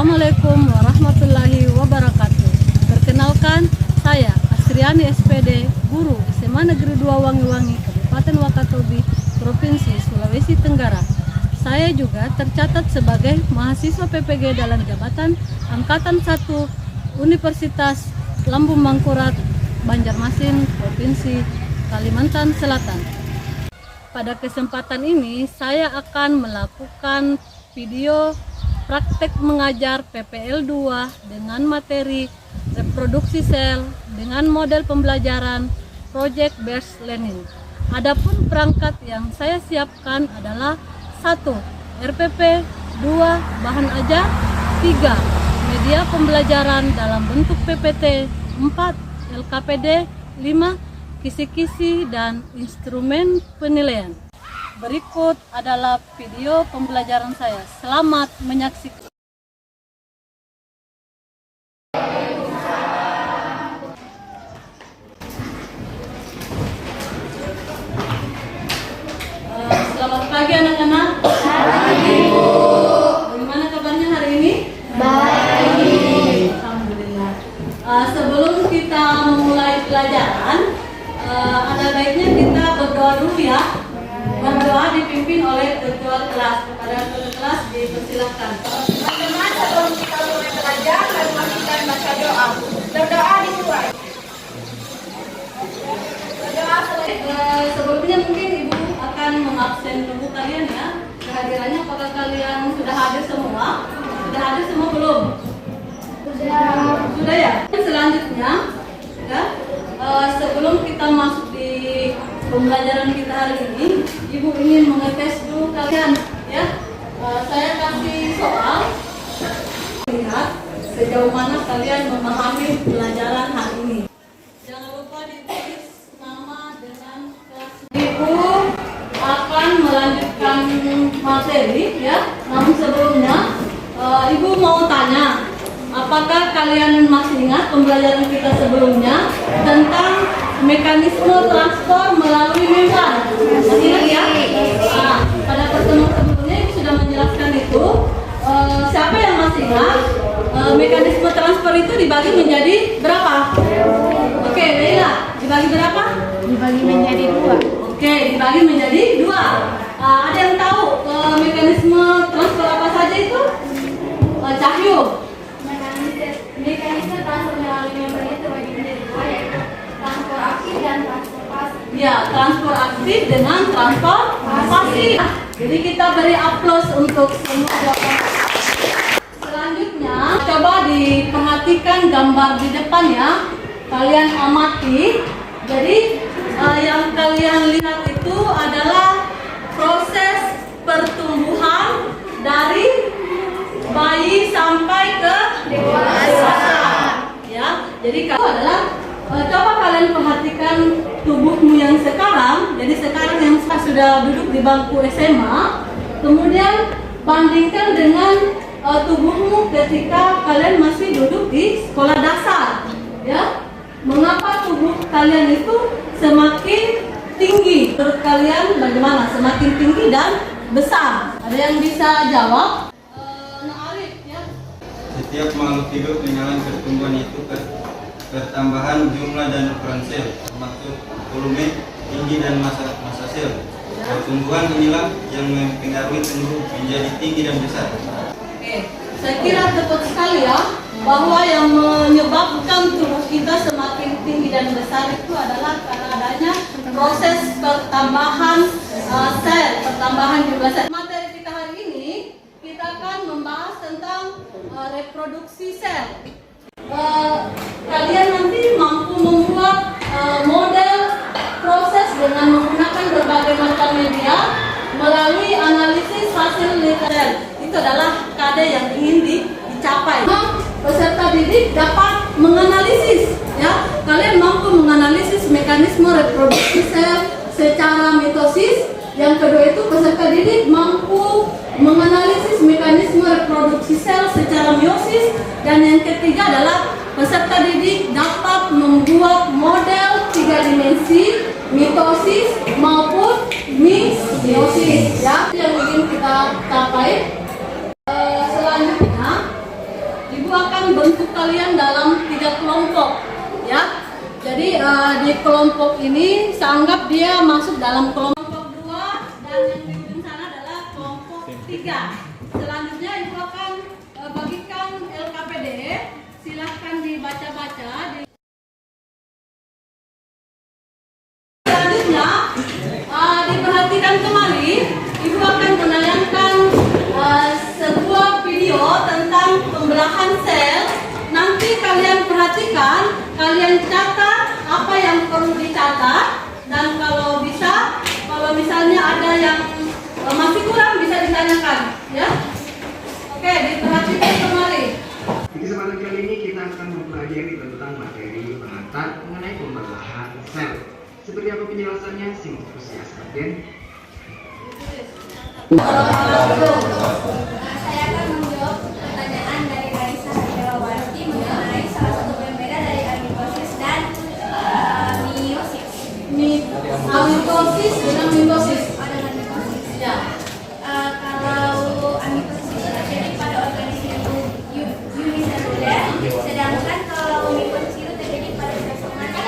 Assalamualaikum warahmatullahi wabarakatuh. Perkenalkan, saya Astriani SPD, guru SMA Negeri 2 Wangi-Wangi, Kabupaten Wakatobi, Provinsi Sulawesi Tenggara. Saya juga tercatat sebagai mahasiswa PPG dalam jabatan Angkatan 1 Universitas Lambung Mangkurat, Banjarmasin, Provinsi Kalimantan Selatan. Pada kesempatan ini, saya akan melakukan video praktek mengajar PPL 2 dengan materi reproduksi sel dengan model pembelajaran Project Based Learning. Adapun perangkat yang saya siapkan adalah 1. RPP, 2. Bahan ajar, 3. Media pembelajaran dalam bentuk PPT, 4. LKPD, 5. Kisi-kisi dan instrumen penilaian. Berikut adalah video pembelajaran saya. Selamat menyaksikan. Selamat pagi anak-anak. Pagi, Bu. Bagaimana kabarnya hari ini? Baik. Alhamdulillah. Sebelum kita memulai pelajaran, ada baiknya kita berdoa dulu ya. Berdoa dipimpin oleh ketua kelas. Kepada ketua kelas dipersilakan. Teman-teman, sebelum kita mulai belajar, mari kita baca doa. Berdoa dimulai. Berdoa selesai. Sebelumnya mungkin Ibu akan mengabsen dulu kalian ya. Kehadirannya apakah kalian sudah hadir semua? Sudah hadir semua belum? Sudah ya? Selanjutnya ya, sebelum kita masuk di pembelajaran kita hari ini, Ibu ingin mengetes dulu kalian ya. Saya kasih soal, lihat sejauh mana kalian memahami pelajaran hari ini. Jangan lupa ditulis nama dengan kelas. Ibu akan melanjutkan materi ya. Namun sebelumnya Ibu mau tanya, apakah kalian masih ingat pembelajaran kita sebelumnya tentang mekanisme transport melalui membran? Masih ingat ya? Pada pertemuan sebelumnya Ibu sudah menjelaskan itu. Siapa yang masih ingat? Mekanisme transfer itu dibagi menjadi berapa? Oke, Leila, dibagi berapa? Dibagi menjadi 2. Oke, dibagi menjadi 2. Ada yang tahu mekanisme transfer apa saja itu? Cahyo. Mekanisme transfer melalui membran itu terbagi menjadi 2, yaitu transfer aktif dan transfer pasif. Ya, transfer aktif dengan transfer pasif. Jadi kita beri aplaus untuk semua jawaban. Selanjutnya, coba diperhatikan gambar di depan ya. Kalian amati. Jadi yang kalian lihat itu adalah proses pertumbuhan dari bayi sampai ke dewasa. Ya, jadi kalau adalah coba kalian perhatikan tubuhmu yang sekarang. Jadi sekarang yang sudah duduk di bangku SMA, kemudian bandingkan dengan tubuhmu ketika kalian masih duduk di sekolah dasar. Ya, mengapa tubuh kalian itu semakin tinggi? Menurut kalian bagaimana? Semakin tinggi dan besar. Ada yang bisa jawab? Arif ya. Setiap makhluk hidup mengalami pertumbuhan itu pertambahan jumlah dan ukuran sel, termasuk volume, tinggi dan massa sel. Pertumbuhan inilah yang mempengaruhi tumbuh menjadi tinggi dan besar. Oke, saya kira tepat sekali ya, bahwa yang menyebabkan tubuh kita semakin tinggi dan besar itu adalah karena adanya proses pertambahan sel, pertambahan jumlah sel. Materi kita hari ini, kita akan membahas tentang reproduksi sel. Kalian nanti mampu membuat model proses dengan menggunakan berbagai macam media melalui analisis hasil literatur. Itu adalah KD yang ingin dicapai. Peserta didik dapat menganalisis ya. Kalian mampu menganalisis mekanisme reproduksi sel secara mitosis. Yang kedua itu peserta didik mampu menganalisis mekanisme reproduksi sel secara meiosis. Dan yang ketiga adalah peserta didik dapat membuat model 3 dimensi mitosis maupun meiosis ya. Yang ingin kita capai. Selanjutnya kalian dalam 3 kelompok, ya. Jadi di kelompok ini saya anggap dia masuk dalam kelompok 2 dan yang di ujung sana adalah kelompok 3. Selanjutnya ibu akan bagikan LKPD. Silahkan dibaca-baca. Selanjutnya diperhatikan kembali, ibu akan menayangkan sebuah video tentang pembelahan sel. Nanti kalian perhatikan, kalian catat apa yang perlu dicatat, dan kalau bisa, kalau misalnya ada yang masih kurang bisa ditanyakan, ya. Oke, diperhatikan kembali. Di kesempatan kali ini kita akan mempelajari tentang materi pengantar mengenai pembelahan sel. Seperti apa penjelasannya? Simak terus ya, sekalian. Saya akan menjawab pertanyaan dari Raisa Herawati mengenai salah satu pembeda dari amitosis dan meiosis. Amitosis dengan mitosis. Dengan mitosis. Ya. Kalau amitosis itu terjadi pada organisme uniseluler, sedangkan kalau mitosis itu terjadi pada sel somatik.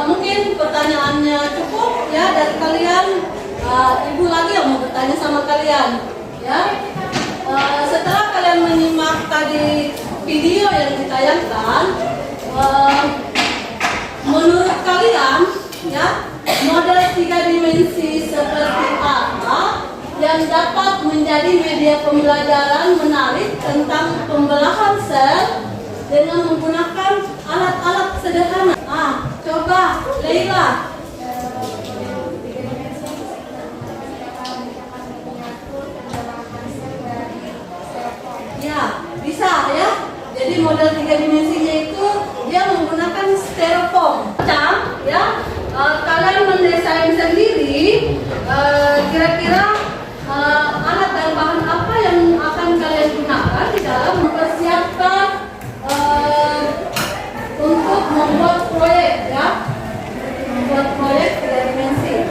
Mungkin pertanyaannya cukup ya dari kalian. Ibu lagi yang mau bertanya sama kalian, ya. Setelah kalian menyimak tadi video yang ditayangkan, menurut kalian, ya, model 3 dimensi seperti apa yang dapat menjadi media pembelajaran menarik tentang pembelahan sel dengan menggunakan alat-alat sederhana? Coba Leila. Ya, bisa ya. Jadi model 3 dimensinya itu dia menggunakan styrofoam. Ya, kalian mendesain sendiri kira-kira alat dan bahan apa yang akan kalian gunakan di dalam mempersiapkan untuk membuat proyek, ya. Membuat proyek 3 dimensi.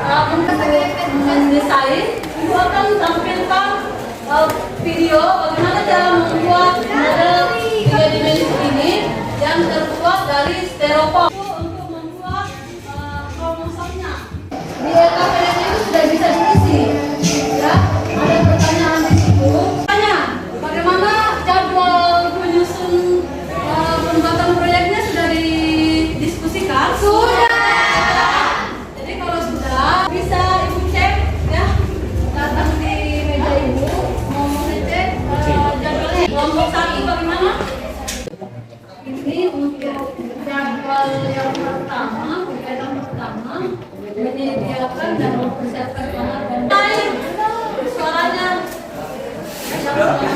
Untuk mendesain, ibu akan tampilkan video bagaimana cara membuat model 3 dimensi ini yang terbuat dari styrofoam untuk membuat kromosomnya. Di LKPD itu sudah bisa diisi, ya. Ada pertanyaan di situ. Tanya, bagaimana jadwal penyusun pembuatan proyeknya sudah didiskusikan? Sudah. Jadi kalau sudah bisa ibu cek, ya, datang di meja ibu. Kelompok 1 bagaimana? Ini untuk jadwal yang pertama, kegiatan pertama menyediakan dan mempersiapkan alat dan suaranya. Kegiatan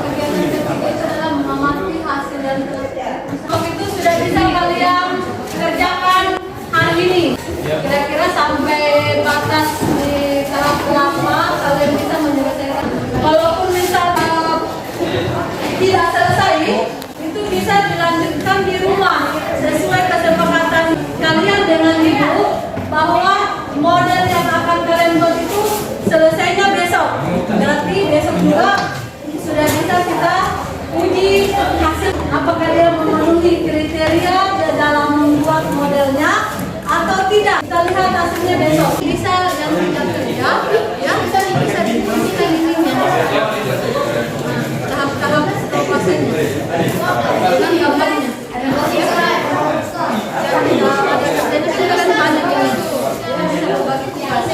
ketiga itu adalah mengamati hasil dan itu sudah bisa kalian kerjakan hari ini. Kira-kira sampai batas di tahap berapa kalian bisa menyelesaikan. Walaupun misalnya tidak selesai, itu bisa dilanjutkan di rumah sesuai kesepakatan kalian dengan ibu bahwa model yang akan kalian buat itu selesainya besok. Berarti besok juga sudah bisa kita uji hasil apakah dia memenuhi kriteria dalam membuat modelnya atau tidak. Kita lihat hasilnya besok. Bisa yang tidak kerja, ya bisa difungsikan ininya. Tahap-tahap prosesnya. Dengan gambarnya. Jadi kita akan banyak ini. Bisa berbagi tugas.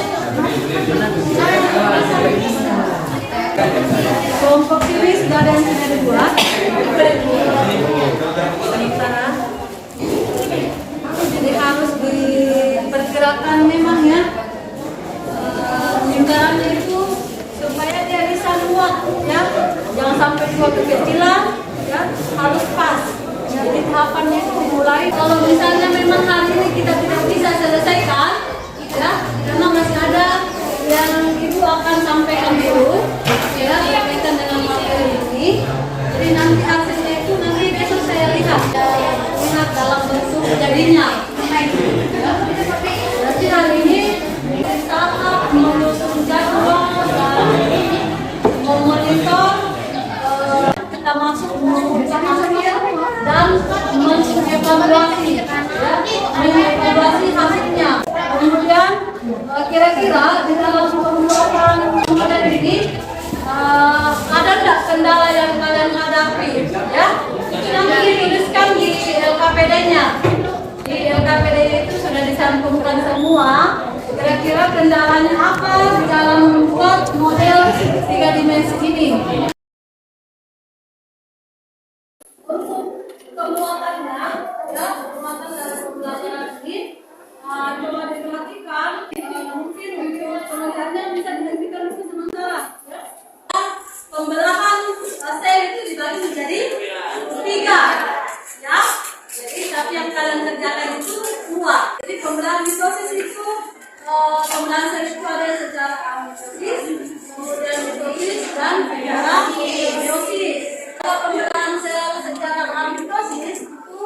Kelompok kiri sudah ada yang sudah dibuat. Jadi harus diperkirakan memang ya lingkarannya itu supaya dia bisa muat, ya, jangan sampai dua kekecilan, ya, harus pas. Jadi tahapannya itu mulai kalau misalnya memang hari ini kita tidak bisa selesaikan, ya, karena masih ada yang ibu akan sampaikan dulu, ya, berkaitan dengan materi ini. Jadi nanti hasilnya itu nanti besok saya lihat dalam bentuk jadinya. Ya. Berarti hari ini tahap menyusun jadwal dan memonitor PKPD itu sudah dicantumkan semua. Kira-kira kendalanya apa di dalam membuat model 3 dimensi ini? Untuk kemuatannya, ya, kemuatan dari pembelajaran ini, coba diperhatikan. Mungkin untuk pengertiannya bisa dihentikan dulu sementara. Ya. Pembelahan sel itu dibagi menjadi 3, ya. Jadi tapi yang kalian kerjakan itu 2. Jadi pembelahan mitosis itu pembelahan sel itu ada secara amitosis, kemudian mitosis dan secara meiosis. Kalau pembelahan sel secara amitosis itu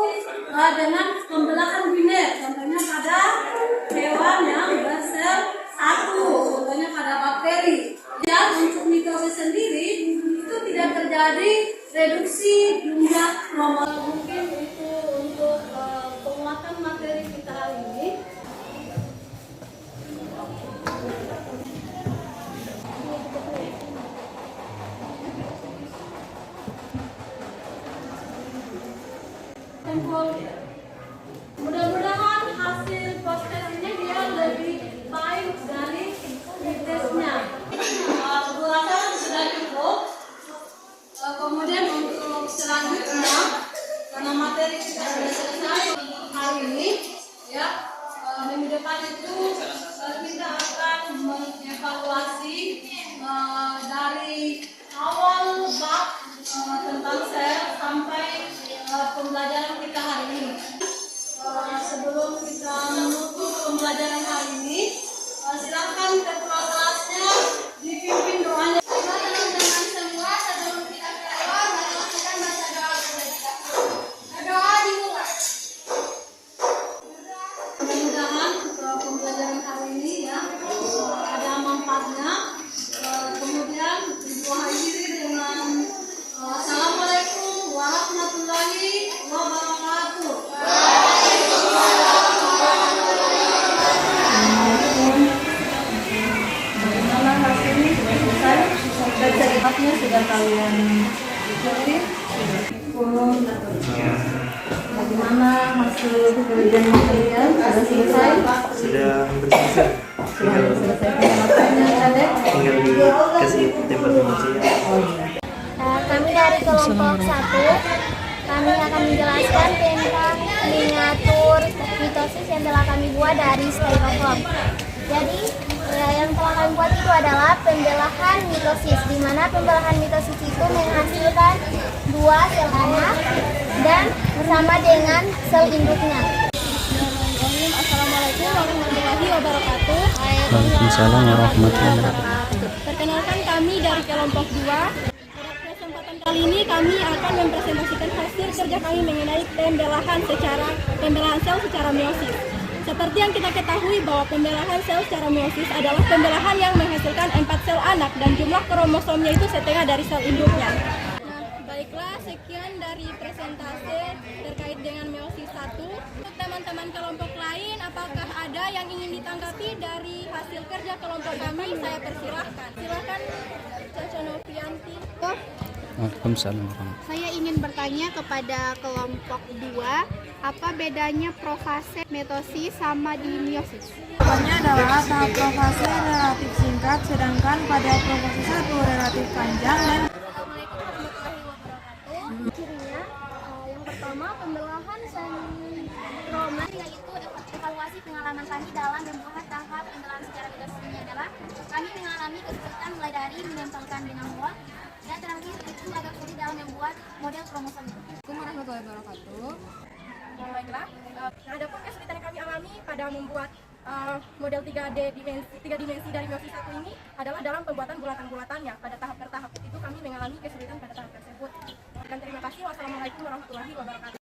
dengan pembelahan biner, contohnya pada hewan yang bersel 1, contohnya pada bakteri. Ya, untuk mitosis sendiri itu tidak terjadi reduksi jumlah kromosom. Mungkin itu untuk penguatan materi kita hari ini. Mudah-mudahan hasil podcast ini dia lebih baik dari tesnya. Bulasan sudah cukup. Kemudian untuk selanjutnya, karena materi kita sudah selesai hari ini, ya, minggu depan itu kita akan mengevaluasi dari awal bab tentang sel sampai pembelajaran kita hari ini. Sebelum kita menutup pembelajaran hari ini, silakan ketua kelasnya dipimpin doanya. Teman-teman semua, sebelum kita keluar, marilah kita baca doa terlebih dahulu. Doa dimulai. Mudah-mudahan pembelajaran hari ini ya ada manfaatnya. Kemudian ibu akhiri dengan Assalamualaikum warahmatullahi wabarakatuh. Bagaimana hasilnya sudah selesai? Ceritanya sudah kalian ikuti? Bagaimana hasil pekerjaan kalian? Sudah selesai? Sudah hampir selesai. Sudah selesai penguatannya, Adek? Tinggal dikasih tempat pengisian. Oh iya. Kami dari kelompok 1, kami akan menjelaskan tentang miniatur mitosis yang telah kami buat dari styrofoam. Jadi yang telah kami buat itu adalah pembelahan mitosis, di mana pembelahan mitosis itu menghasilkan 2 sel anak dan bersama dengan sel induknya. Assalamualaikum warahmatullahi wabarakatuh. Waalaikumsalam warahmatullahi wabarakatuh. Perkenalkan kami dari kelompok 2. Pada kesempatan kali ini kami akan mempresentasikan hasil kerja kami mengenai pembelahan sel secara meiosis. Seperti yang kita ketahui bahwa pembelahan sel secara meiosis adalah pembelahan yang menghasilkan 4 sel anak dan jumlah kromosomnya itu setengah dari sel induknya. Nah, baiklah, sekian dari presentasi terkait dengan meiosis 1. Untuk teman-teman kelompok lain, apakah ada yang ingin ditanggapi dari hasil kerja kelompok kami? Saya persilahkan. Silakan, Caca Novianti. Waalaikumsalam. Saya ingin bertanya kepada kelompok 2, apa bedanya profase, mitosis, sama di meiosis? Jawabannya adalah tahap profase relatif singkat, sedangkan pada profase 1 relatif panjang dan Assalamualaikum warahmatullahi wabarakatuh. Cirinya, yang pertama pembelahan sindromas, yaitu evaluasi pengalaman kami dalam membuat tahap pembelahan secara mitosis ini adalah kami mengalami kesulitan mulai dari menempelkan benang wol dan terakhir itu agak sulit dalam membuat model kromosom. Assalamualaikum warahmatullahi wabarakatuh. Baiklah, adapun kesulitan yang kami alami pada membuat model 3 dimensi dari meiosis 1 ini adalah dalam pembuatan bulatan-bulatannya. Pada tahap bertahap itu kami mengalami kesulitan pada tahap tersebut. Dan terima kasih. Wassalamualaikum warahmatullahi wabarakatuh.